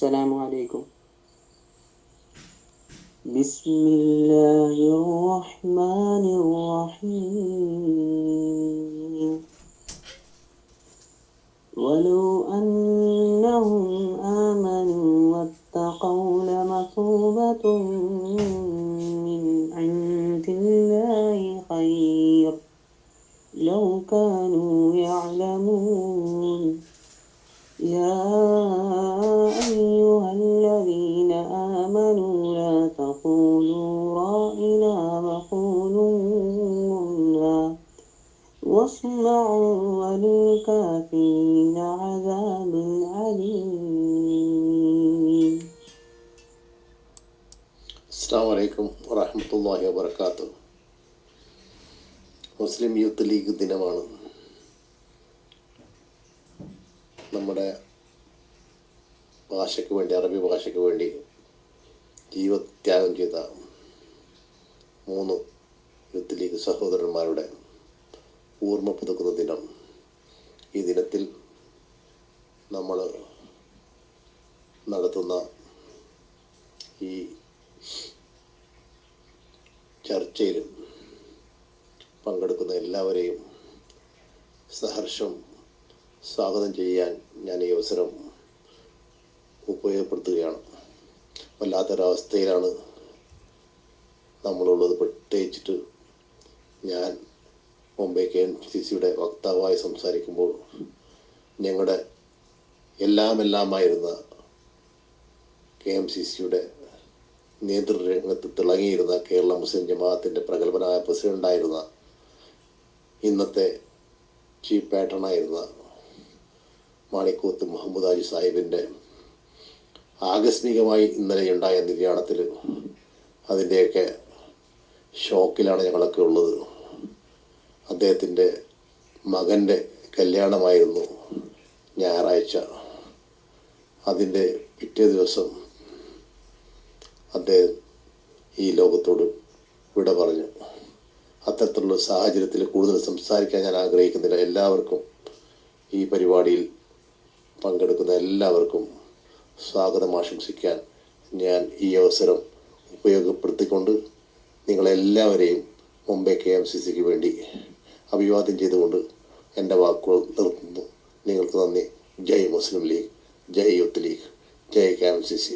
السلام عليكم. بسم الله الرحمن الرحيم. ولو أنهم آمنوا واتقوا لمثوبة من عند الله خير لو كانوا يعلمون. يا أيها الذين آمنوا لا تقولوا راعنا وقولوا انظرنا واسمعوا وللكافرين عذاب عليم. അസ്സലാമു അലൈക്കും വറഹ്മത്തുള്ളാഹി വബറകാതുഹു. മുസ്ലിം യൂത്ത് ലീഗ് ദിനമാണ്. നമ്മുടെ ഭാഷയ്ക്ക് വേണ്ടി, അറബി ഭാഷയ്ക്ക് വേണ്ടി ജീവത്യാഗം ചെയ്ത 3 യൂത്ത് ലീഗ് സഹോദരന്മാരുടെ ഓർമ്മ പുതുക്കുന്ന ദിനം. ഈ ദിനത്തിൽ നമ്മൾ നടത്തുന്ന ഈ ചർച്ചയിൽ പങ്കെടുക്കുന്ന എല്ലാവരെയും സഹർഷം സ്വാഗതം ചെയ്യാൻ ഞാൻ ഈ അവസരം ഉപയോഗപ്പെടുത്തുകയാണ്. വല്ലാത്തൊരവസ്ഥയിലാണ് നമ്മളുള്ളത്. പ്രത്യേകിച്ചിട്ട് ഞാൻ മുംബൈ KMCC വക്താവായി സംസാരിക്കുമ്പോൾ ഞങ്ങളുടെ എല്ലാമായിരുന്ന KMCC നേതൃരംഗത്ത് തിളങ്ങിയിരുന്ന കേരള മുസ്ലിം ജമാഅത്തിൻ്റെ പ്രഗത്ഭനായ പ്രസിഡൻ്റായിരുന്ന, ഇന്നത്തെ ചീഫ് പാറ്റേണായിരുന്ന മാണിക്കോത്ത് മുഹമ്മദ് ഹാജി സാഹിബിൻ്റെ ആകസ്മികമായി ഇന്നലെയുണ്ടായ നിര്യാണത്തിൽ അതിൻ്റെയൊക്കെ ഷോക്കിലാണ് ഞങ്ങളൊക്കെ ഉള്ളത്. അദ്ദേഹത്തിൻ്റെ മകൻ്റെ കല്യാണമായിരുന്നു ഞായറാഴ്ച. അതിൻ്റെ പിറ്റേ ദിവസം അദ്ദേഹം ഈ ലോകത്തോട് വിട പറഞ്ഞു. അത്തരത്തിലുള്ള സാഹചര്യത്തിൽ കൂടുതൽ സംസാരിക്കാൻ ഞാൻ ആഗ്രഹിക്കുന്നില്ല. എല്ലാവർക്കും, ഈ പരിപാടിയിൽ പങ്കെടുക്കുന്ന എല്ലാവർക്കും സ്വാഗതം ആശംസിക്കാൻ ഞാൻ ഈ അവസരം ഉപയോഗപ്പെടുത്തിക്കൊണ്ട് നിങ്ങളെല്ലാവരെയും മുംബൈ KMCCക്ക് വേണ്ടി അഭിവാദ്യം ചെയ്തുകൊണ്ട് എൻ്റെ വാക്കുകൾ നിർത്തുന്നു. നിങ്ങൾക്ക് നന്ദി. ജയ് മുസ്ലിം ലീഗ്, ജയ് യൂത്ത് ലീഗ്, ജയ് KMCC.